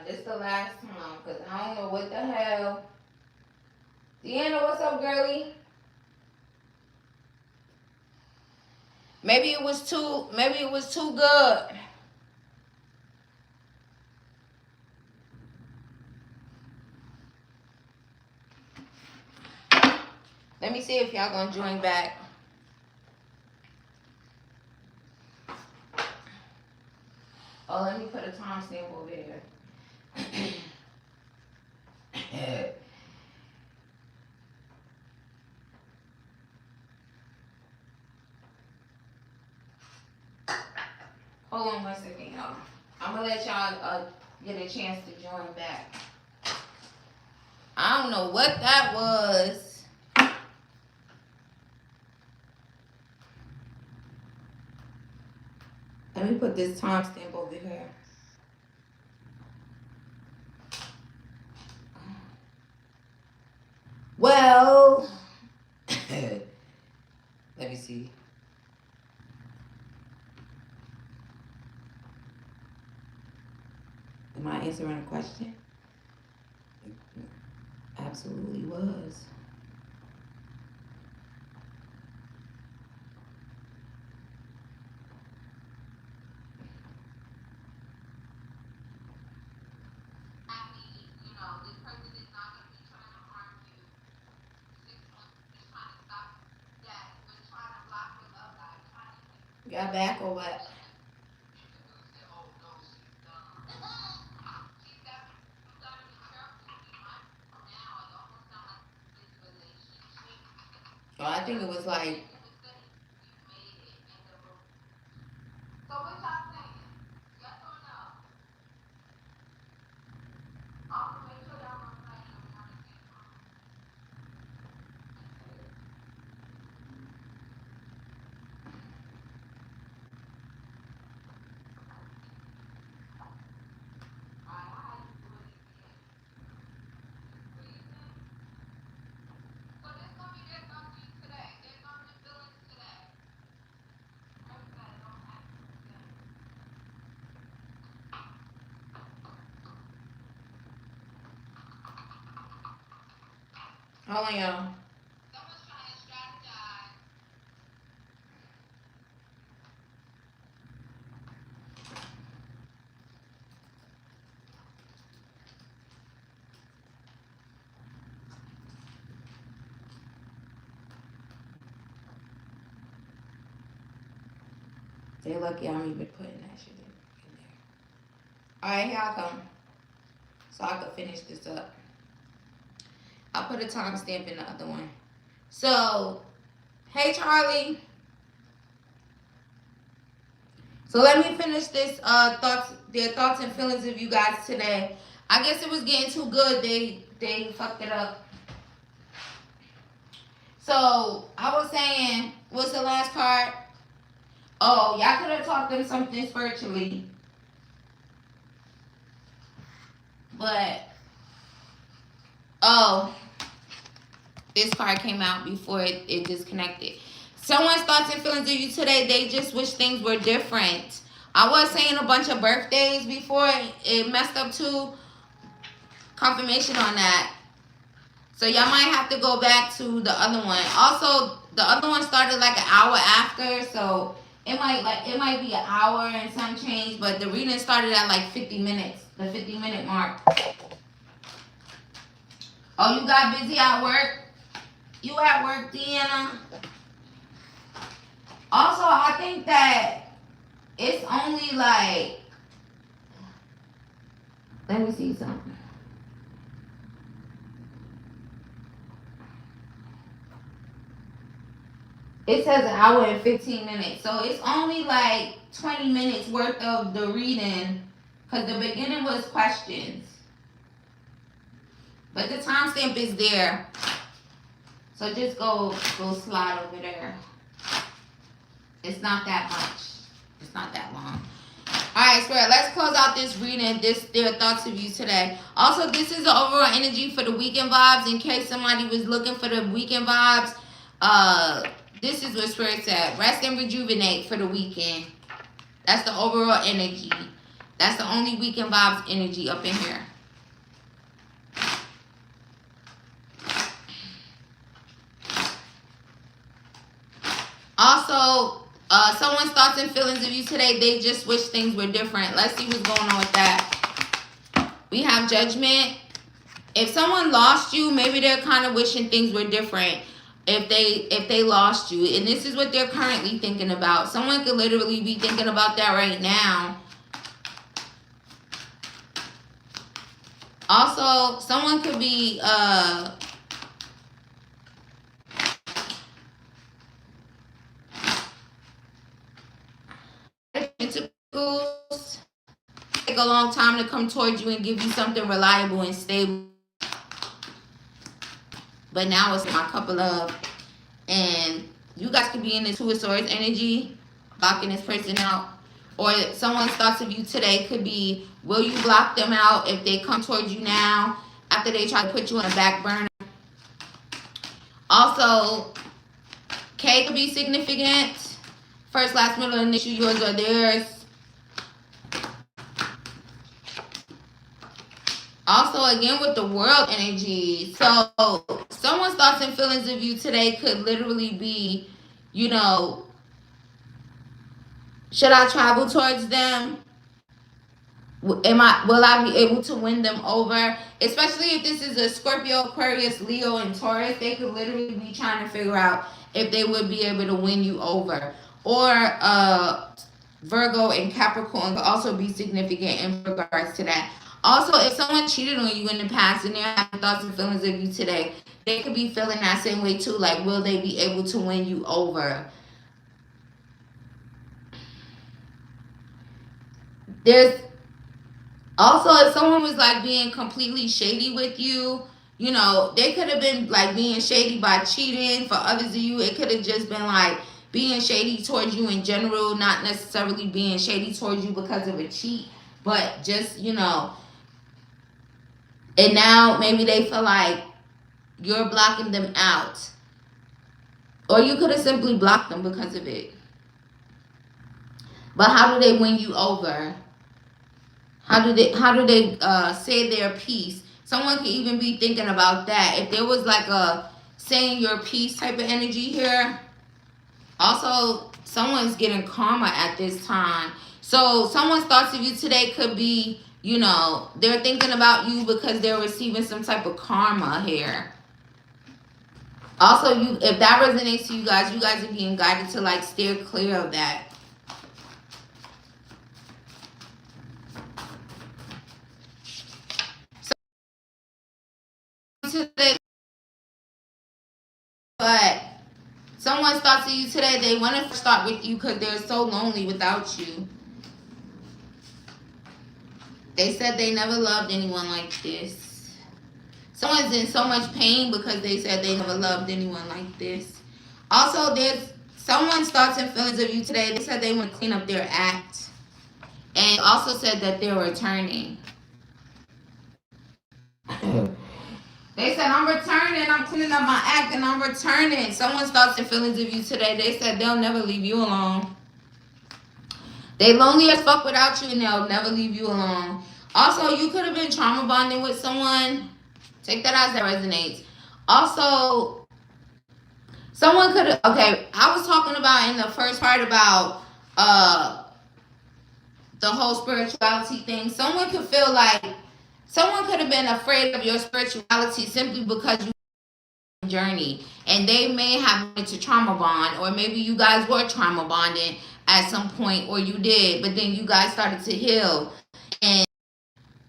This the last time, because I don't know what the hell. Deanna, what's up, girlie? Maybe it was too good. Let me see if y'all gonna join back. Oh, let me put a timestamp over there. Hold on 1 second, y'all. I'm gonna let y'all get a chance to join back. I don't know what that was. Let me put this timestamp over here. Well, let me see. Am I answering a question? Absolutely was. Y'all back or what? Oh, I think it was like. Hold on, y'all. They lucky I'm even putting that shit in there. Alright, here I come. So I could finish this up. I'll put a timestamp in the other one. So, hey Charlie. So let me finish this their thoughts and feelings of you guys today. I guess it was getting too good. They fucked it up. So I was saying, what's the last part? Oh, y'all could have taught them something spiritually. But oh, this part came out before it disconnected. Someone's thoughts and feelings of you today, they just wish things were different. I was saying a bunch of birthdays before it messed up too. Confirmation on that. So y'all might have to go back to the other one. Also, the other one started like an hour after, so it might be an hour and some change, but the reading started at like 50 minutes, the 50-minute mark. Oh, you got busy at work? You at work, Deanna? Also, I think that it's only like, let me see something. It says an hour and 15 minutes. So it's only like 20 minutes worth of the reading, because the beginning was questions. But the timestamp is there. So just go slide over there. It's not that much. It's not that long. Alright, Spirit, let's close out this reading. Their thoughts of you today. Also, this is the overall energy for the weekend vibes. In case somebody was looking for the weekend vibes, this is what Spirit said. Rest and rejuvenate for the weekend. That's the overall energy. That's the only weekend vibes energy up in here. Also, someone's thoughts and feelings of you today, they just wish things were different. Let's see what's going on with that. We have judgment. If someone lost you, maybe they're kind of wishing things were different. If they lost you, and this is what they're currently thinking about. Someone could literally be thinking about that right now. Also, someone could be Pentacles take a long time to come towards you and give you something reliable and stable. But now it's my Cup of Love. And you guys could be in this Two of Swords energy, blocking this person out. Or someone's thoughts of you today could be, will you block them out if they come towards you now after they try to put you on a back burner? Also, K could be significant. First, last, middle, initial, yours or theirs. Also, again, with the world energy. So, someone's thoughts and feelings of you today could literally be, you know, should I travel towards them? Will I be able to win them over? Especially if this is a Scorpio, Aquarius, Leo, and Taurus, they could literally be trying to figure out if they would be able to win you over. Or Virgo and Capricorn could also be significant in regards to that. Also, if someone cheated on you in the past and they're having thoughts and feelings of you today, they could be feeling that same way too. Like, will they be able to win you over? There's also, if someone was like being completely shady with you, you know, they could have been like being shady by cheating. For others of you, it could have just been like being shady towards you in general, not necessarily being shady towards you because of a cheat, but just, you know, and now maybe they feel like you're blocking them out. Or you could have simply blocked them because of it. But how do they win you over? How do they say their piece? Someone could even be thinking about that. If there was like a saying your piece type of energy here. Also, someone's getting karma at this time. So someone's thoughts of you today could be, you know, they're thinking about you because they're receiving some type of karma here. Also, if that resonates to you guys are being guided to like steer clear of that. Today, but someone's thoughts of you today, they want to start with you because they're so lonely without you. They said they never loved anyone like this. Someone's in so much pain because they said they never loved anyone like this. Also, there's someone's thoughts and feelings of you today. They said they want to clean up their act. And also said that they're returning. They said, I'm returning, I'm cleaning up my act, and I'm returning. Someone's thoughts and feelings of you today, they said they'll never leave you alone. They lonely as fuck without you, and they'll never leave you alone. Also, you could have been trauma bonding with someone. Take that as that resonates. Also, someone could have, okay, I was talking about in the first part about the whole spirituality thing. Someone could feel like, someone could have been afraid of your spirituality simply because you journey, and they may have wanted to trauma bond, or maybe you guys were trauma bonding at some point, or you did, but then you guys started to heal, and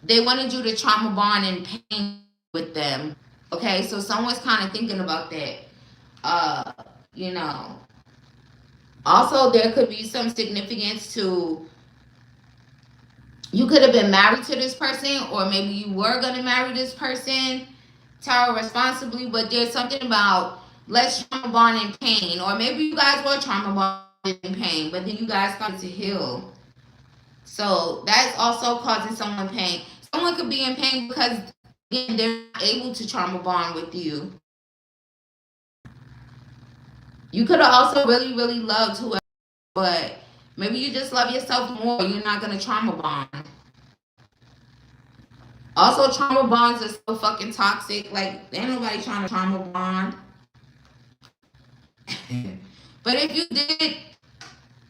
they wanted you to trauma bond and pain with them. Okay, so someone's kind of thinking about that. You know. Also, there could be some significance to, you could have been married to this person, or maybe you were going to marry this person. Tarot responsibly, but there's something about let's trauma bond in pain, or maybe you guys were trauma bonded in pain, but then you guys started to heal. So that's also causing someone pain. Someone could be in pain because again, they're not able to trauma bond with you. You could have also really, really loved whoever, but maybe you just love yourself more. You're not going to trauma bond. Also, trauma bonds are so fucking toxic. Like, ain't nobody trying to trauma bond. But if you did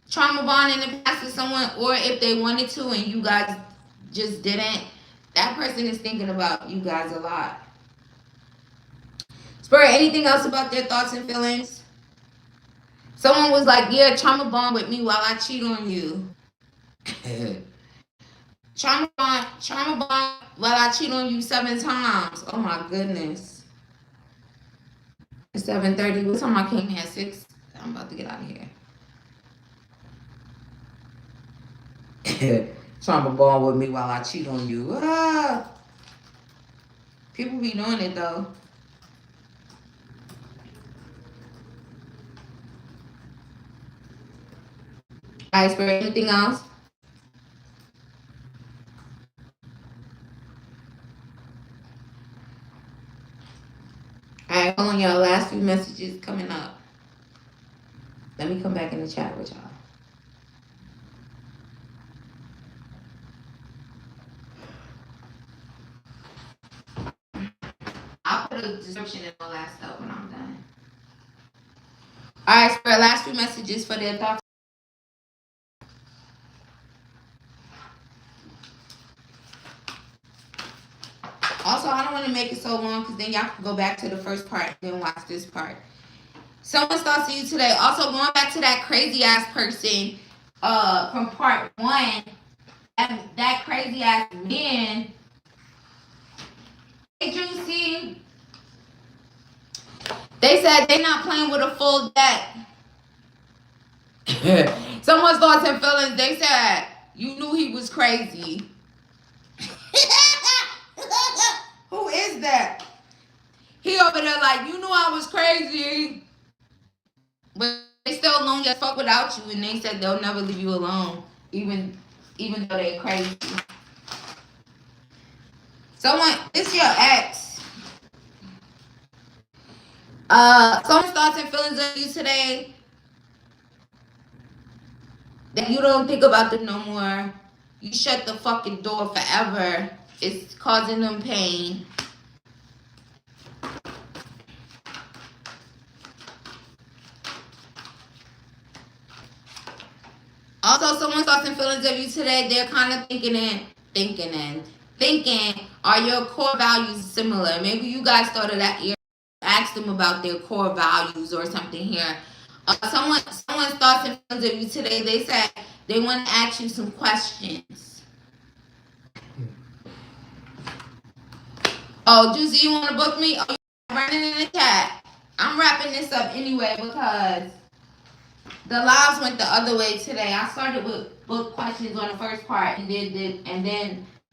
trauma bond in the past with someone, or if they wanted to and you guys just didn't, that person is thinking about you guys a lot. Spirit, anything else about their thoughts and feelings? Someone was like, yeah, trauma bond with me while I cheat on you. trauma bond while I cheat on you 7 times. Oh my goodness. It's 7:30. What time I came here? 6. I'm about to get out of here. Trauma bond with me while I cheat on you. Ah. People be doing it though. Alright, Spirit, anything else? Alright, hold on, y'all. Last few messages coming up. Let me come back in the chat with y'all. I'll put a description and all that stuff when I'm done. Alright, Spirit, last few messages for their thoughts. Also, I don't want to make it so long because then y'all can go back to the first part and then watch this part. Someone's thoughts to you today. Also, going back to that crazy ass person from part 1, that crazy ass man. Hey, Juicy. They said they not playing with a full deck. Someone's thoughts and feelings. They said you knew he was crazy. Who is that? He over there like, you knew I was crazy. But they still lonely as fuck without you, and they said they'll never leave you alone, even though they're crazy. Someone, it's your ex. Someone's thoughts and feelings of you today that you don't think about them no more. You shut the fucking door forever. It's causing them pain. Also, someone's thoughts and feelings of you today, they're kind of thinking, are your core values similar? Maybe you guys started that year, asked them about their core values or something here. Someone's thoughts and feelings of you today, they said they want to ask you some questions. Oh, Juicy, you want to book me? Oh, you're running in the chat. I'm wrapping this up anyway because the lives went the other way today. I started with book questions on the first part and then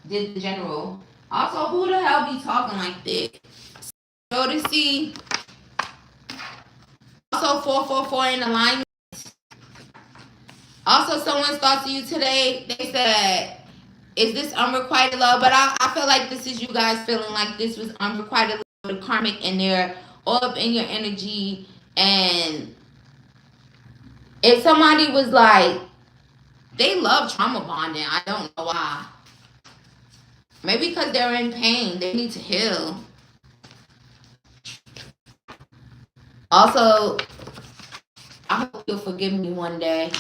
did the general. Also, who the hell be talking like this? Go to see. Also, 444 in alignment. Also, someone's thoughts to you today. They said, is this unrequited love? But I feel like this is you guys feeling like this was unrequited love, the karmic, and they're all up in your energy. And if somebody was like, they love trauma bonding, I don't know why. Maybe because they're in pain. They need to heal. Also, I hope you'll forgive me one day.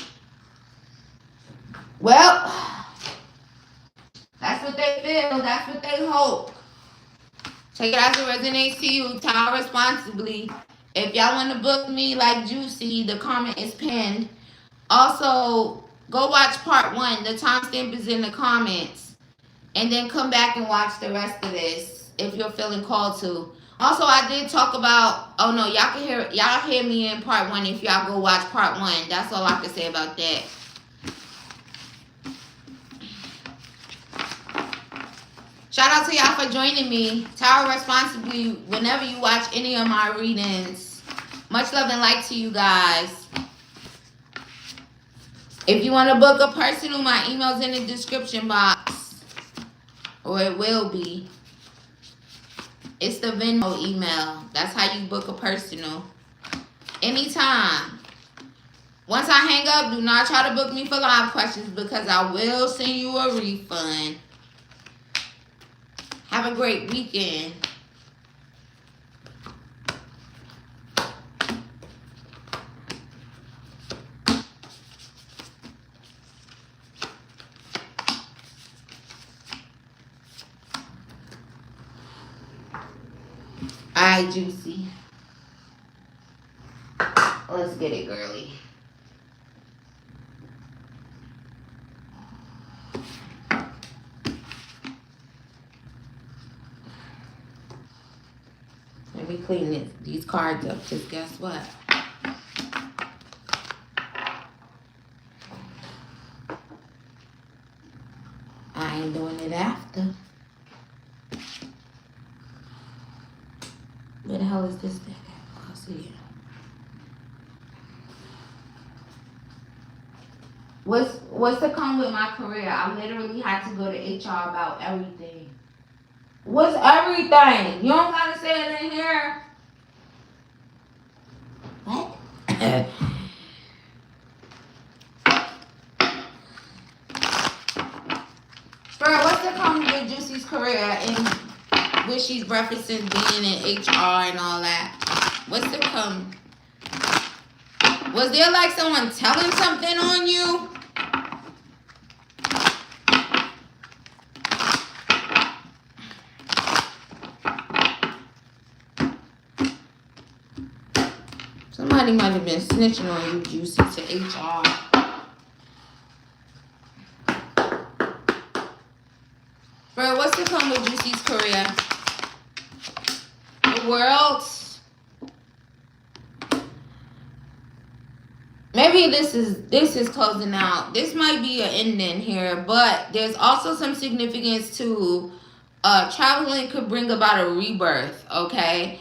Well, that's what they feel. That's what they hope. Take it as it resonates to you. Time responsibly. If y'all want to book me like Juicy, the comment is pinned. Also, go watch part 1. The timestamp is in the comments. And then come back and watch the rest of this if you're feeling called to. Also, I did talk about, oh no, y'all hear me in part 1 if y'all go watch part 1. That's all I can say about that. Shout out to y'all for joining me. Tower responsibly whenever you watch any of my readings. Much love and light to you guys. If you want to book a personal, my email's in the description box. Or it will be. It's the Venmo email. That's how you book a personal. Anytime. Once I hang up, do not try to book me for live questions because I will send you a refund. Have a great weekend. Alright, Juicy. Let's get it, girly. Let me clean these cards up, because guess what? I ain't doing it after. Where the hell is this thing? I'll see it. What's to come with my career? I literally had to go to HR about everything. What's everything? You don't gotta say it in here. What? Bro, what's to come with Juicy's career and where she's referencing being in HR and all that? What's to come? Was there like someone telling something on you? Somebody might have been snitching on you, Juicy, to HR. Bro, what's to come with Juicy's career? The world. Maybe this is closing out. This might be an ending here, but there's also some significance to traveling could bring about a rebirth, okay?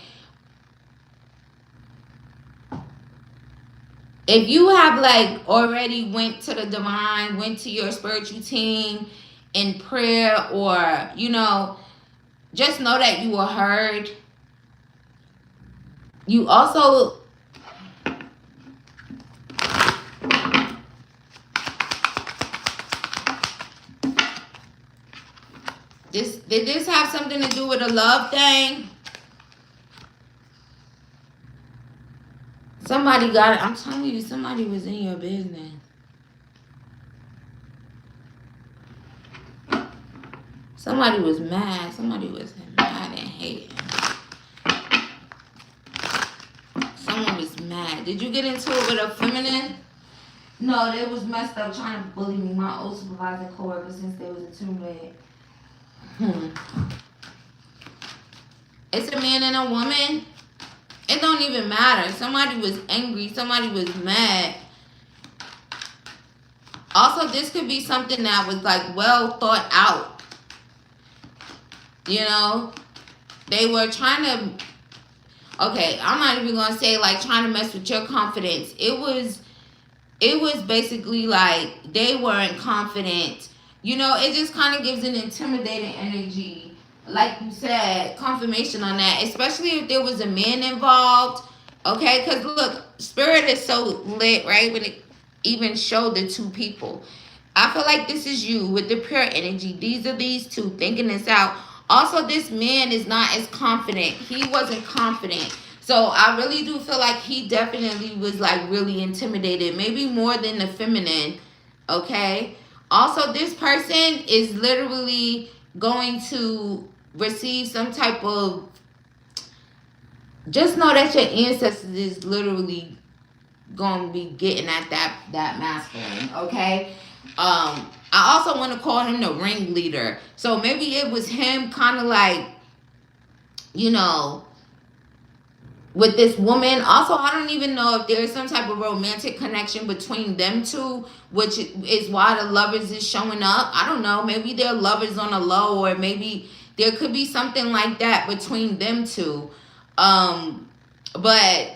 If you have like already went to the divine, went to your spiritual team in prayer, or, you know, just know that you were heard. You also, did this have something to do with a love thing? Somebody got it. I'm telling you, somebody was in your business. Somebody was mad. Somebody was mad and hating. Someone was mad. Did you get into it with a feminine? No, they was messed up trying to bully me. My old supervisor coworker since they was a teammate. It's a man and a woman. It don't even matter. Somebody was angry. Somebody was mad. Also, this could be something that was like well thought out. You know, they were trying to, okay, I'm not even going to say like trying to mess with your confidence. It was basically like they weren't confident. You know, it just kind of gives an intimidating energy. Like you said, confirmation on that, especially if there was a man involved, okay? Because look, spirit is so lit, right? When it even showed the two people. I feel like this is you with the pure energy. These are these two thinking this out. Also, this man is not as confident. He wasn't confident. So I really do feel like he definitely was like really intimidated, maybe more than the feminine, okay? Also, this person is literally going to receive some type of, just know that your ancestors is literally going to be getting at that masculine, okay? I also want to call him the ringleader. So maybe it was him kind of like, you know, with this woman. Also, I don't even know if there's some type of romantic connection between them two, which is why the lovers is showing up. I don't know. Maybe they're lovers on a low, or maybe there could be something like that between them two. But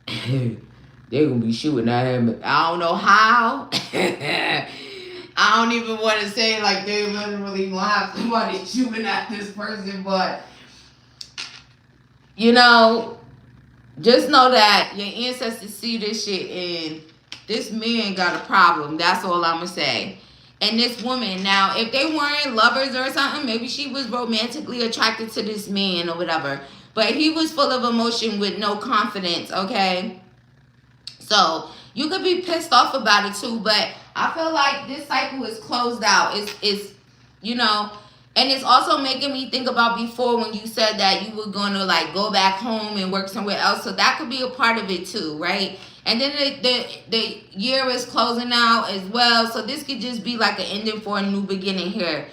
they're going to be shooting at him. I don't know how. I don't even want to say like they literally going to have somebody shooting at this person, but you know, just know that your ancestors see this shit and this man got a problem. That's all I'm going to say. and this woman. Now, if they weren't lovers or something, maybe she was romantically attracted to this man or whatever. But he was full of emotion with no confidence, okay? So you could be pissed off about it too, but I feel like this cycle is closed out. It's you know, and it's also making me think about before when you said that you were going to like go back home and work somewhere else. So that could be a part of it too, right? And then the year is closing out as well. So this could just be like an ending for a new beginning here.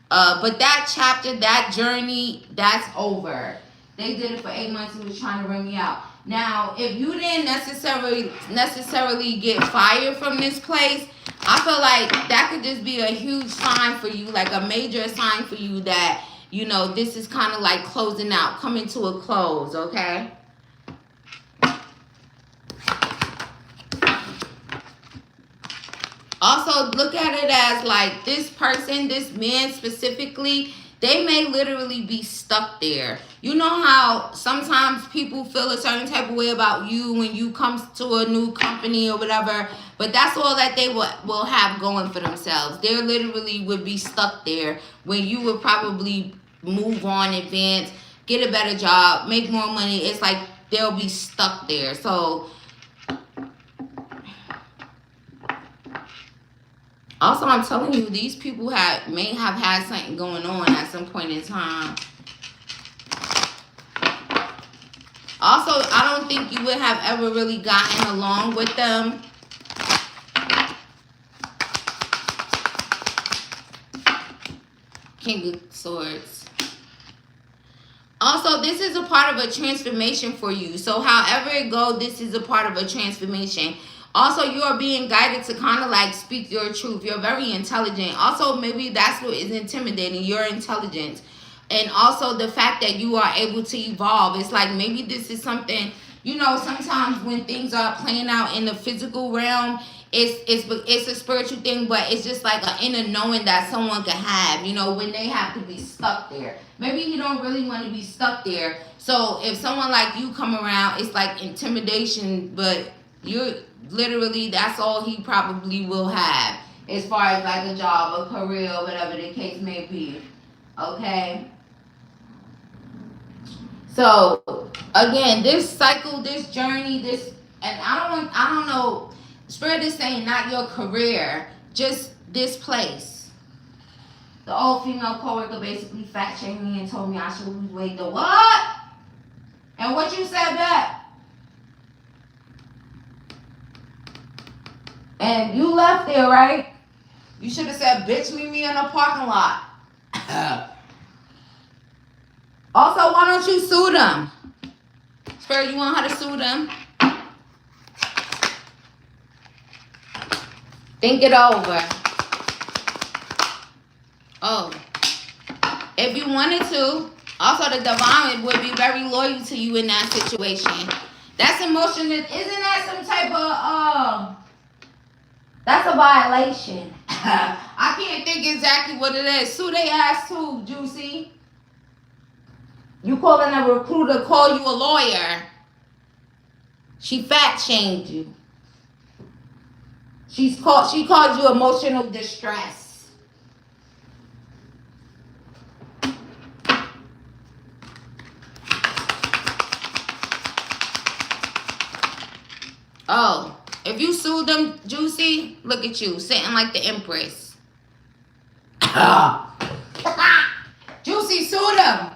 But that chapter, that journey, that's over. They did it for 8 months and was trying to run me out. Now, if you didn't necessarily get fired from this place, I feel like that could just be a huge sign for you, like a major sign for you that, you know, this is kind of like closing out, coming to a close, okay? Also, look at it as like this person, this man specifically, they may literally be stuck there. You know how sometimes people feel a certain type of way about you when you come to a new company or whatever, but that's all that they will have going for themselves. They literally would be stuck there when you would probably move on, advance, get a better job, make more money. It's like they'll be stuck there. So also, I'm telling you, these people may have had something going on at some point in time. Also, I don't think you would have ever really gotten along with them. King of Swords. Also, this is a part of a transformation for you. So however it goes, this is a part of a transformation. Also, you are being guided to kind of like speak your truth. You're very intelligent. Also, maybe that's what is intimidating, your intelligence. And also the fact that you are able to evolve. It's like maybe this is something, you know, sometimes when things are playing out in the physical realm, it's a spiritual thing, but it's just like an inner knowing that someone can have, you know, when they have to be stuck there. Maybe you don't really want to be stuck there. So if someone like you come around, it's like intimidation, but you're literally, that's all he probably will have as far as like a job, a career, whatever the case may be. Okay? So again, this cycle, this journey, this, and I don't know, Spirit is saying not your career, just this place. The old female coworker basically fat shamed me and told me I should lose weight. The what? And what you said back? And you left there, right? You should have said, bitch, meet me in the parking lot. Also, why don't you sue them? Spirit, you want her to sue them? Think it over. Oh. If you wanted to, also the divine would be very loyal to you in that situation. That's emotional. Isn't that some type of, that's a violation. I can't think exactly what it is. Sue they ass too, Juicy. You calling a recruiter, call you a lawyer. She fat shamed you. She called you emotional distress. Oh, if you sue them, Juicy, look at you, sitting like the Empress. Juicy, sue them.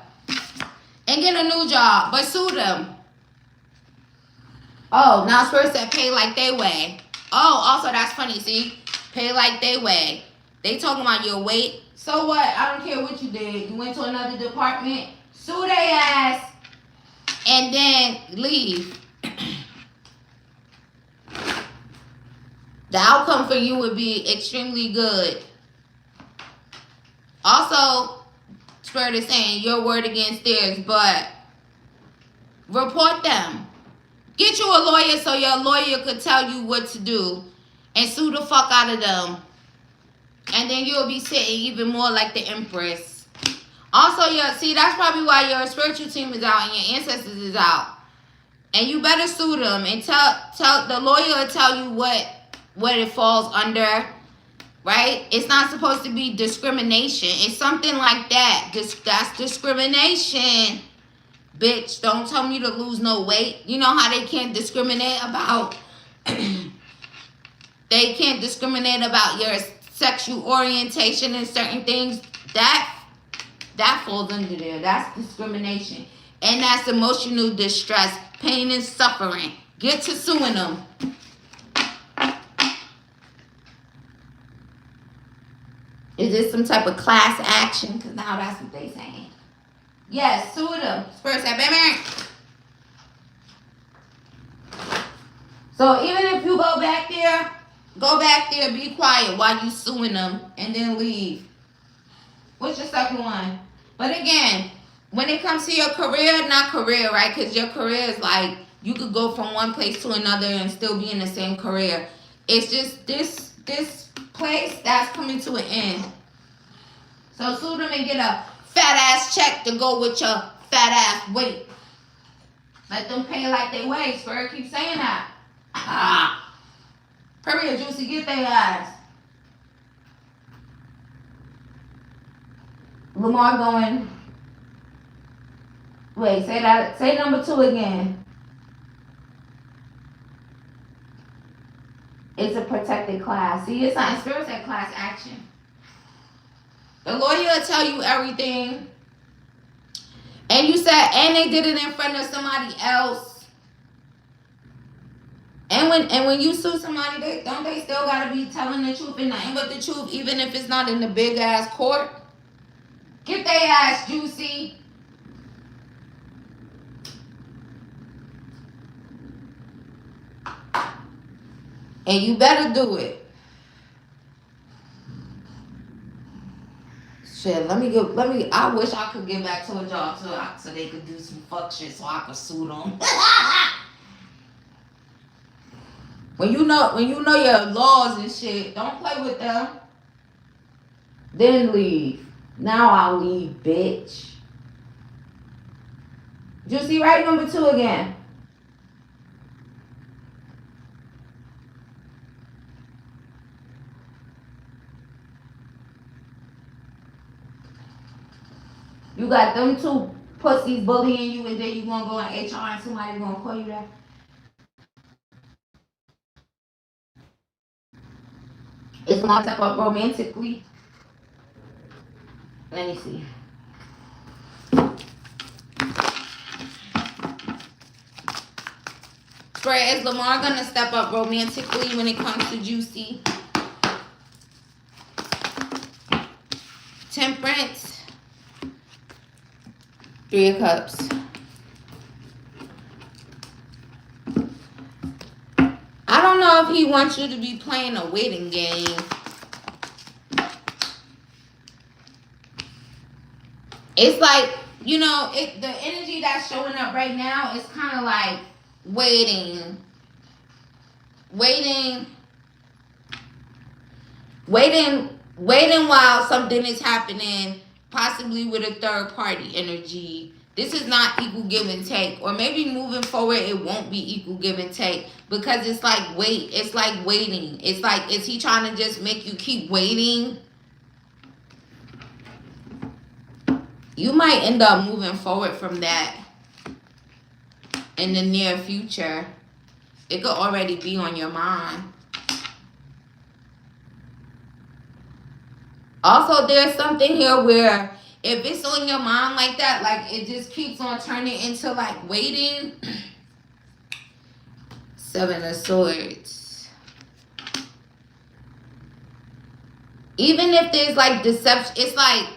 And get a new job, but sue them. Oh, now Spirit said pay like they weigh. Oh, also that's funny, see? Pay like they weigh. They talking about your weight. So what? I don't care what you did. You went to another department, sue their ass, and then leave. The outcome for you would be extremely good. Also, Spirit is saying your word against theirs, but report them. Get you a lawyer so your lawyer could tell you what to do and sue the fuck out of them. And then you'll be sitting even more like the Empress. Also, see, that's probably why your spiritual team is out and your ancestors is out. And you better sue them and tell the lawyer will tell you what it falls under. right? It's not supposed to be discrimination. It's something like that. That's discrimination. Bitch, don't tell me to lose no weight. You know how they can't discriminate about they can't discriminate about your sexual orientation and certain things. That falls under there. That's discrimination. And that's emotional distress, pain and suffering. Get to suing them. Is this some type of class action? Because now that's what they saying. Yes, sue them. First, so even if you go back there, be quiet while you suing them, and then leave. What's your second one? But again, when it comes to your career, not career, right? Because your career is like, you could go from one place to another and still be in the same career. It's just this place that's coming to an end. So sue them and get a fat ass check to go with your fat ass weight. Let them pay like they weigh. Spur keep saying that. Hurry up, Juicy, get their ass. Lamar going. Wait, say that. Say number 2 again. It's a protected class. See, it's not spirit said class action. The lawyer will tell you everything. And you said, and they did it in front of somebody else. And when you sue somebody, don't they still gotta be telling the truth and nothing but the truth, even if it's not in the big ass court? Get their ass, Juicy. And you better do it. Shit, I wish I could get back to a job so they could do some fuck shit so I could sue them. When you know your laws and shit, don't play with them. Then leave. Now I'll leave, bitch. Juicy, write number 2 again. You got them 2 pussies bullying you, and then you gonna go in HR and somebody gonna call you that. It's gonna step up romantically. Let me see. Spray, is Lamar gonna step up romantically when it comes to Juicy? Temperance. 3 of Cups. I don't know if he wants you to be playing a waiting game. It's like, the energy that's showing up right now is kind of like waiting while something is happening, possibly with a third party energy. This is not equal give and take. Or maybe moving forward, it won't be equal give and take. Because it's like waiting. It's like, is he trying to just make you keep waiting? You might end up moving forward from that in the near future. It could already be on your mind. Also, there's something here where if it's on your mind like that, like it just keeps on turning into like waiting. 7 of Swords. Even if there's like deception, it's like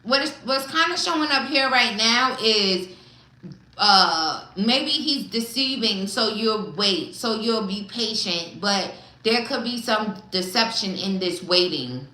what's kind of showing up here right now is maybe he's deceiving, so you'll wait, so you'll be patient, but there could be some deception in this waiting.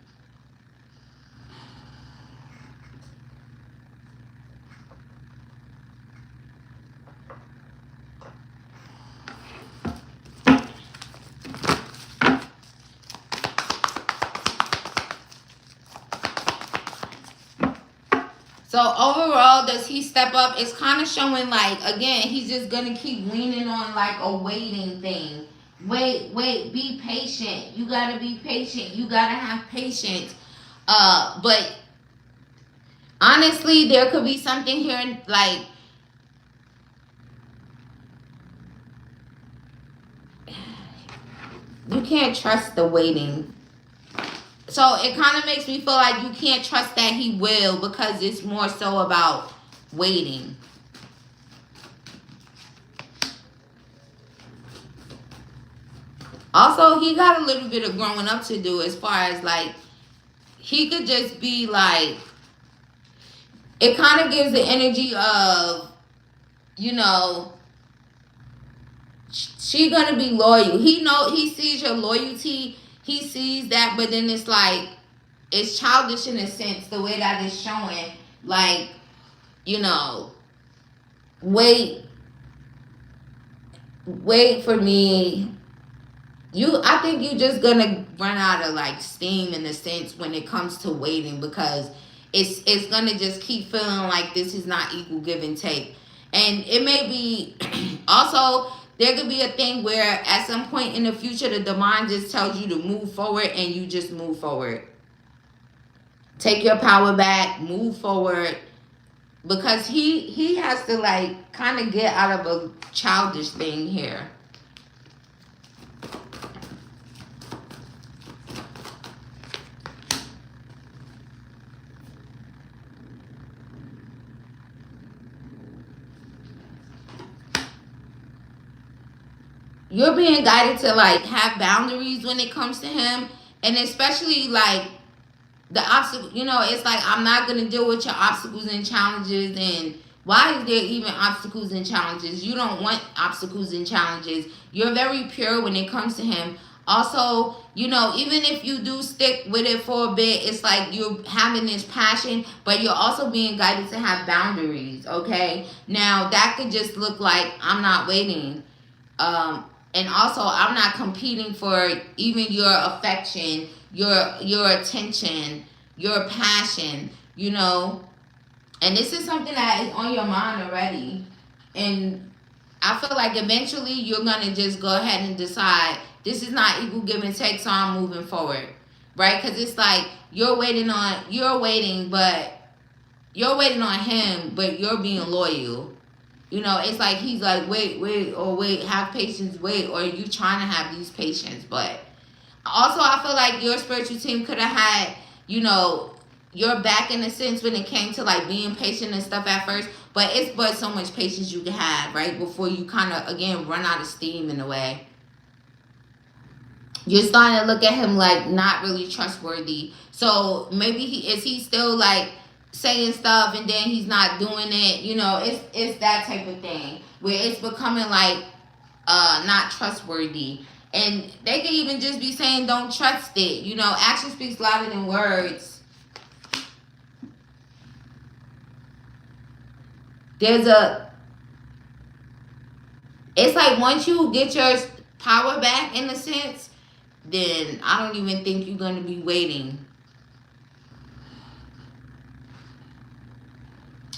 So overall, does he step up? It's kind of showing like, again, he's just going to keep leaning on like a waiting thing. Wait, be patient. You gotta be patient. You gotta have patience. But honestly, there could be something here like you can't trust the waiting. So it kind of makes me feel like you can't trust that he will, because it's more so about waiting. Also, he got a little bit of growing up to do, as far as like, he could just be like, it kind of gives the energy of, you know, she gonna be loyal. He sees your loyalty. He sees that, but then it's like, it's childish in a sense, the way that it's showing. Like, you know, wait for me. I think you just gonna run out of like steam in a sense when it comes to waiting, because it's gonna just keep feeling like this is not equal give and take. And it may be also, there could be a thing where at some point in the future the divine just tells you to move forward, and you just move forward. Take your power back, move forward, because he has to like kind of get out of a childish thing here. You're being guided to like have boundaries when it comes to him, and especially like the obstacle. You know, it's like, I'm not gonna deal with your obstacles and challenges. And why is there even obstacles and challenges? You don't want obstacles and challenges. You're very pure when it comes to him. Also, you know, even if you do stick with it for a bit, it's like you're having this passion, but you're also being guided to have boundaries. Okay, now that could just look like, I'm not waiting. And also, I'm not competing for even your affection, your attention, your passion, you know. And this is something that is on your mind already. And I feel like eventually you're gonna just go ahead and decide, this is not equal give and take, so I'm moving forward, right? Because it's like you're waiting on him, but you're being loyal. You know, it's like he's like, wait, have patience, wait, or you trying to have these patience. But also, I feel like your spiritual team could have had, you know, your back in a sense when it came to like being patient and stuff at first. But it's but so much patience you can have, right, before you kind of, again, run out of steam in a way. You're starting to look at him like not really trustworthy. So maybe he still like saying stuff and then he's not doing it. You know, it's that type of thing where it's becoming like not trustworthy. And they can even just be saying don't trust it. You know, action speaks louder than words. It's like once you get your power back in a sense, then I don't even think you're going to be waiting.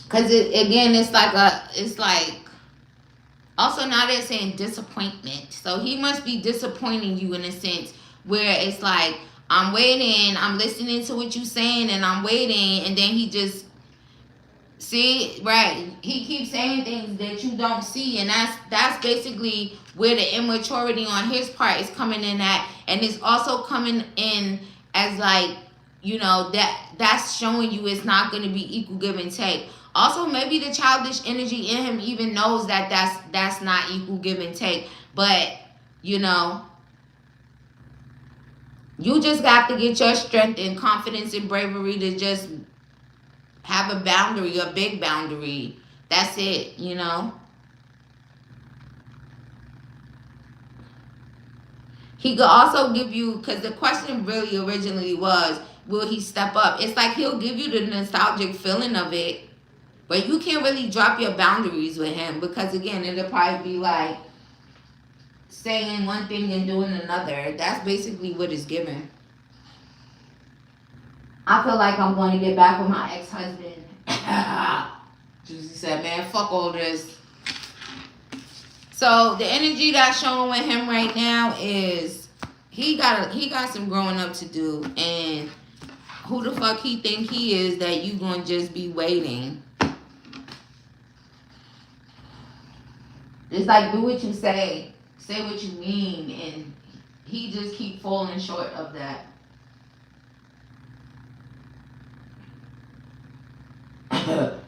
Because it's like, also now they're saying disappointment. So he must be disappointing you in a sense where it's like, I'm waiting, I'm listening to what you're saying, and I'm waiting, and then he just, see, right, he keeps saying things that you don't see, and that's basically where the immaturity on his part is coming in at. And it's also coming in as like, you know, that's showing you it's not going to be equal give and take. Also, maybe the childish energy in him even knows that that's not equal give and take. But, you know, you just got to get your strength and confidence and bravery to just have a boundary, a big boundary. That's it, you know. He could also give you, because the question really originally was, will he step up? It's like he'll give you the nostalgic feeling of it, but you can't really drop your boundaries with him, because again, it'll probably be like saying one thing and doing another. That's basically what it's given. I feel like I'm going to get back with my ex-husband. Juicy said, man, fuck all this. So the energy that's showing with him right now is he got some growing up to do, and who the fuck he think he is that you gonna just be waiting? It's like, do what you say what you mean, and he just keep falling short of that.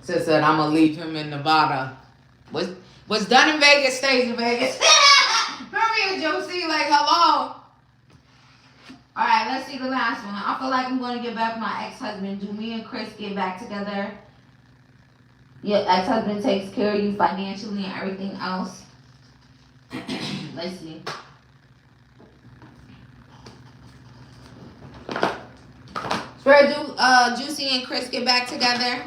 Sis said, I'm gonna leave him in Nevada. What's done in Vegas stays in Vegas. Hurry, Josie, like, hello. Alright, let's see the last one. I feel like I'm gonna get back my ex-husband. Do me and Chris get back together? Your ex-husband takes care of you financially and everything else. Let's see. Spirit, do Juicy and Chris get back together?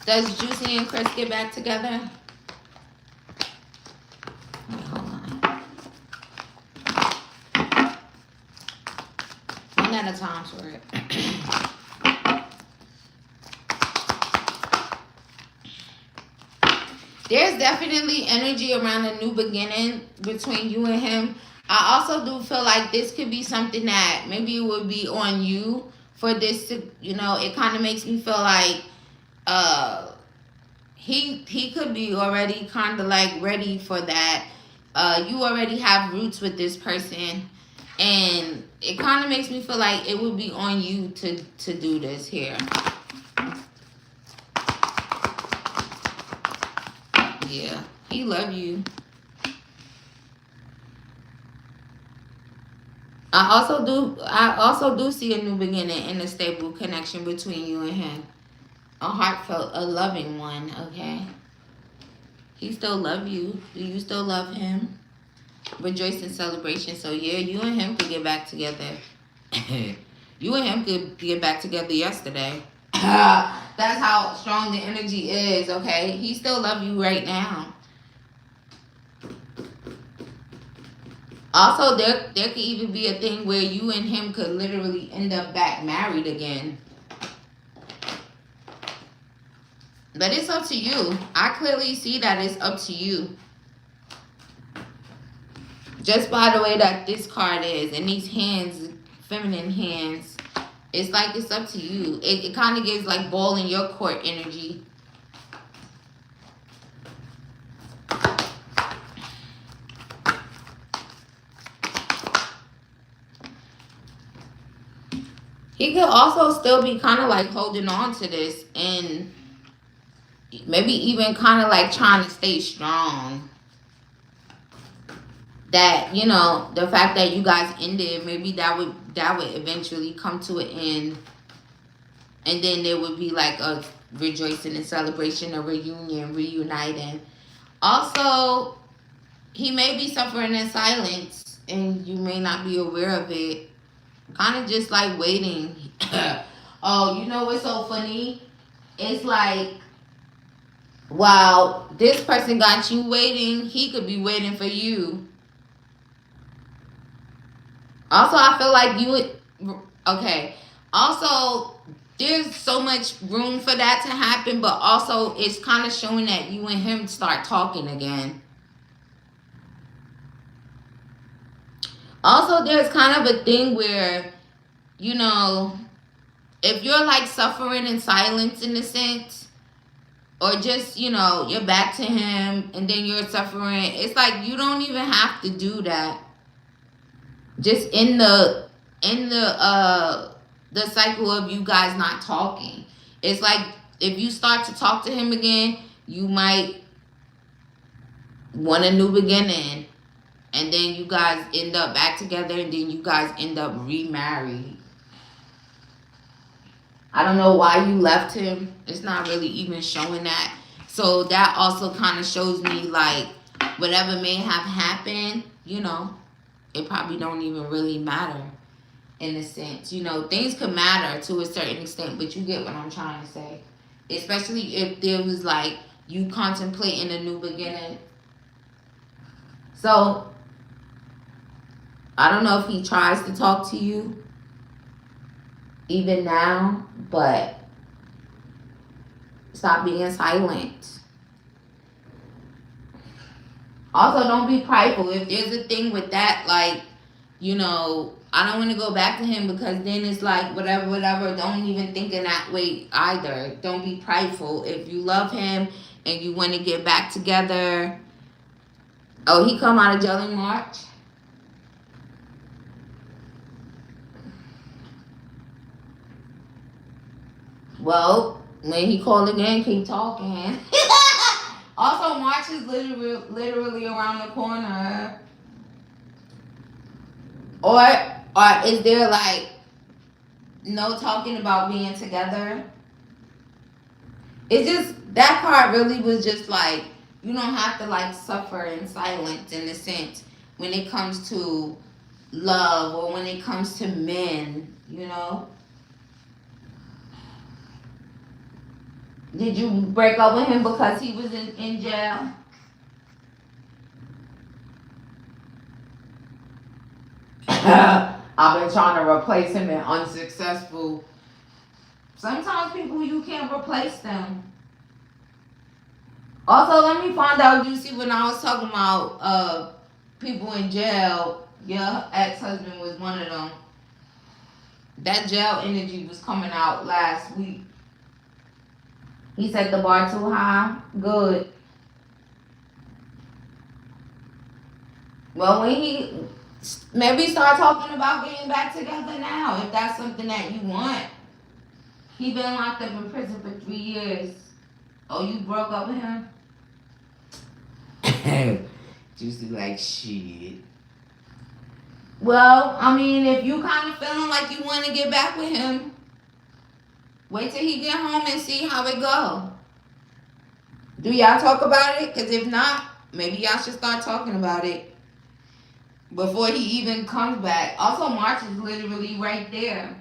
Does Juicy and Chris get back together? Wait, hold on. One at a time for it. There's definitely energy around a new beginning between you and him. I also do feel like this could be something that maybe it would be on you for this to, you know, it kind of makes me feel like he could be already kind of like ready for that. You already have roots with this person, and it kind of makes me feel like it would be on you to do this here. Yeah, he love you. I also do see a new beginning and a stable connection between you and him. A heartfelt, a loving one, okay? He still love you. Do you still love him? Rejoice in celebration. So yeah, you and him could get back together. You and him could get back together yesterday. That's how strong the energy is, okay? He still love you right now. Also, there could even be a thing where you and him could literally end up back married again. But it's up to you. I clearly see that it's up to you. Just by the way that this card is, and these hands, feminine hands, it's like it's up to you. It kind of gives like ball in your court energy. He could also still be kind of like holding on to this and maybe even kind of like trying to stay strong. That, you know, the fact that you guys ended, maybe that would eventually come to an end. And then there would be like a rejoicing and celebration, a reunion, reuniting. Also, he may be suffering in silence and you may not be aware of it. Kind of just like waiting. Oh, you know what's so funny? It's like, while this person got you waiting, he could be waiting for you. Also, I feel like you would, okay. Also, there's so much room for that to happen, but also it's kind of showing that you and him start talking again. Also, there's kind of a thing where, you know, if you're like suffering in silence in a sense, or just, you know, you're back to him and then you're suffering, it's like you don't even have to do that. Just in the cycle of you guys not talking. It's like if you start to talk to him again, you might want a new beginning. And then you guys end up back together and then you guys end up remarried. I don't know why you left him. It's not really even showing that. So that also kind of shows me like whatever may have happened, you know, it probably don't even really matter in a sense. You know, things could matter to a certain extent, but you get what I'm trying to say. Especially if there was like you contemplating a new beginning. So I don't know if he tries to talk to you even now, but stop being silent. Also, don't be prideful. If there's a thing with that, like, you know, I don't want to go back to him because then it's like whatever, whatever. Don't even think in that way either. Don't be prideful. If you love him and you want to get back together. Oh, he come out of jail in March? Well, when he call again, keep talking. Also, March is literally around the corner. Or is there like no talking about being together? It's just, that part really was just like, you don't have to like suffer in silence in a sense when it comes to love or when it comes to men, you know? Did you break up with him because he was in jail? I've been trying to replace him and unsuccessful. Sometimes people, you can't replace them. Also, let me find out, you see, when I was talking about people in jail, your ex-husband was one of them. That jail energy was coming out last week. He set the bar too high. Good. Well, when he maybe start talking about getting back together now, if that's something that you want. He been locked up in prison for 3 years. Oh, you broke up with him? Juicy like shit. Well, I mean, if you kind of feeling like you want to get back with him, wait till he get home and see how it go. Do y'all talk about it? Because if not, maybe y'all should start talking about it before he even comes back. Also, March is literally right there.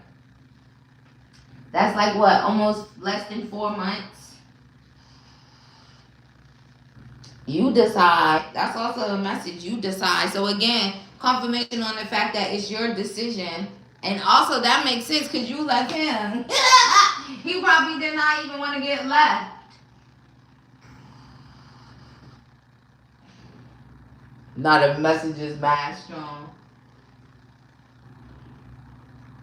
That's like what, almost less than 4 months? You decide. That's also a message. You decide. So again, confirmation on the fact that it's your decision. And also that makes sense because you left him. He probably did not even want to get left. Not a message is mad strong.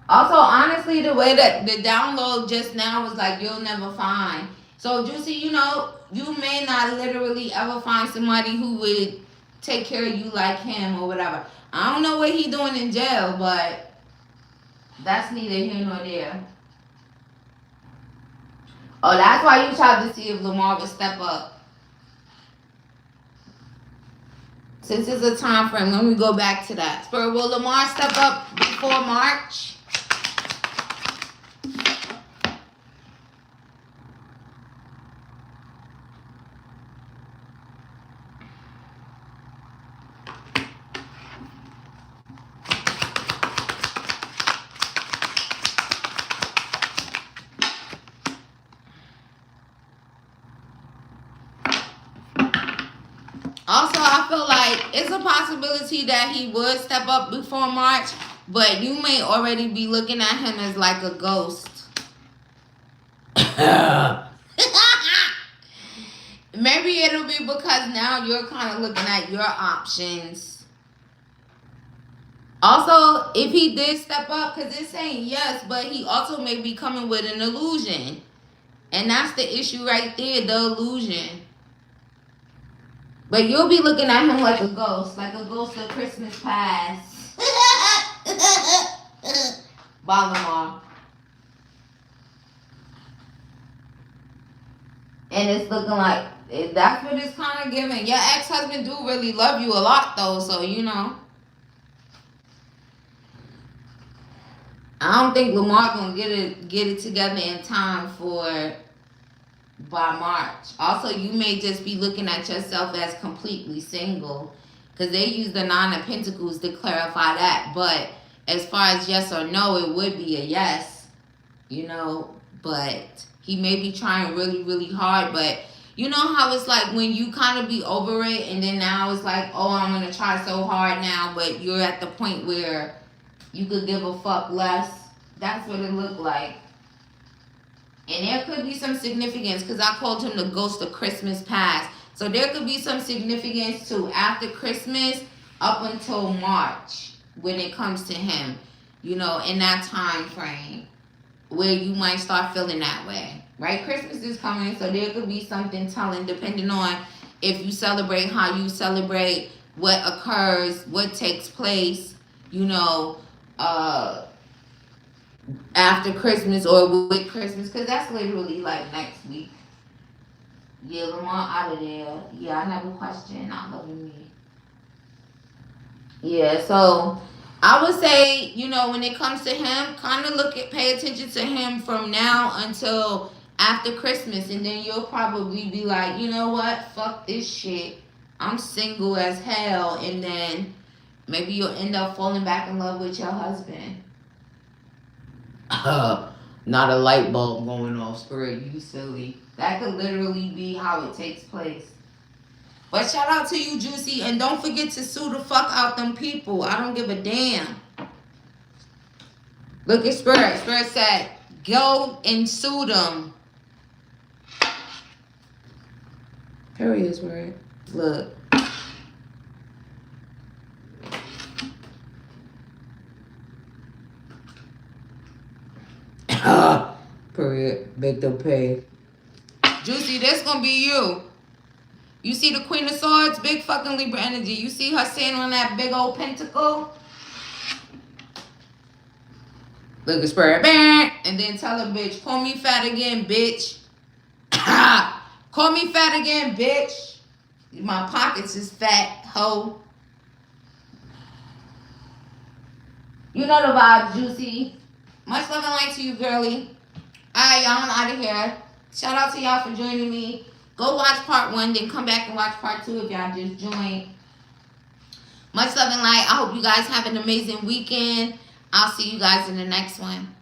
Also, honestly, the way that the download just now was like, you'll never find. So, Juicy, you know, you may not literally ever find somebody who would take care of you like him or whatever. I don't know what he doing in jail, but that's neither here nor there. Oh, that's why you tried to see if Lamar would step up. Since it's a time frame, let me go back to that. Spirit, will Lamar step up before March? Also, I feel like it's a possibility that he would step up before March, but you may already be looking at him as like a ghost. Maybe it'll be because now you're kind of looking at your options. Also, if he did step up, because it's saying yes, but he also may be coming with an illusion. And that's the issue right there, the illusion. But you'll be looking at him like a ghost of Christmas past. By Lamar. And it's looking like, that's what it's kind of giving. Your ex-husband do really love you a lot, though, so you know. I don't think Lamar gonna get it together in time for by March. Also, you may just be looking at yourself as completely single, because they use the 9 of Pentacles to clarify that. But as far as yes or no, it would be a yes, you know. But he may be trying really, really hard, but You know how it's like when you kind of be over it and then now it's like, oh, I'm going to try so hard now, but you're at the point where you could give a fuck less. That's what it looked like. And there could be some significance because I called him the ghost of Christmas past. So there could be some significance to after Christmas up until March when it comes to him, you know, in that time frame where you might start feeling that way, right? Christmas is coming, so there could be something telling depending on if you celebrate, how you celebrate, what occurs, what takes place, you know, after Christmas or with Christmas, because that's literally like next week. Yeah, Lamar out of there. Yeah, I never question not loving me. Yeah, so I would say, you know, when it comes to him, kind of pay attention to him from now until after Christmas, and then you'll probably be like, you know what, fuck this shit. I'm single as hell, and then maybe you'll end up falling back in love with your husband. Not a light bulb going off, Spirit. You silly. That could literally be how it takes place. But shout out to you, Juicy. And don't forget to sue the fuck out them people. I don't give a damn. Look at Spirit. Spirit said, go and sue them. Period, Spirit. Look. Period. Victim pay. Juicy, this gonna be you. You see the Queen of Swords? Big fucking Libra energy. You see her standing on that big old pentacle? Look at Spirit. And then tell her, bitch, call me fat again, bitch. Call me fat again, bitch. My pockets is fat, hoe. You know the vibe, Juicy. Much love and light to you, girly. Alright, y'all, I'm out of here. Shout out to y'all for joining me. Go watch part 1, then come back and watch part 2 if y'all just joined. Much love and light. I hope you guys have an amazing weekend. I'll see you guys in the next one.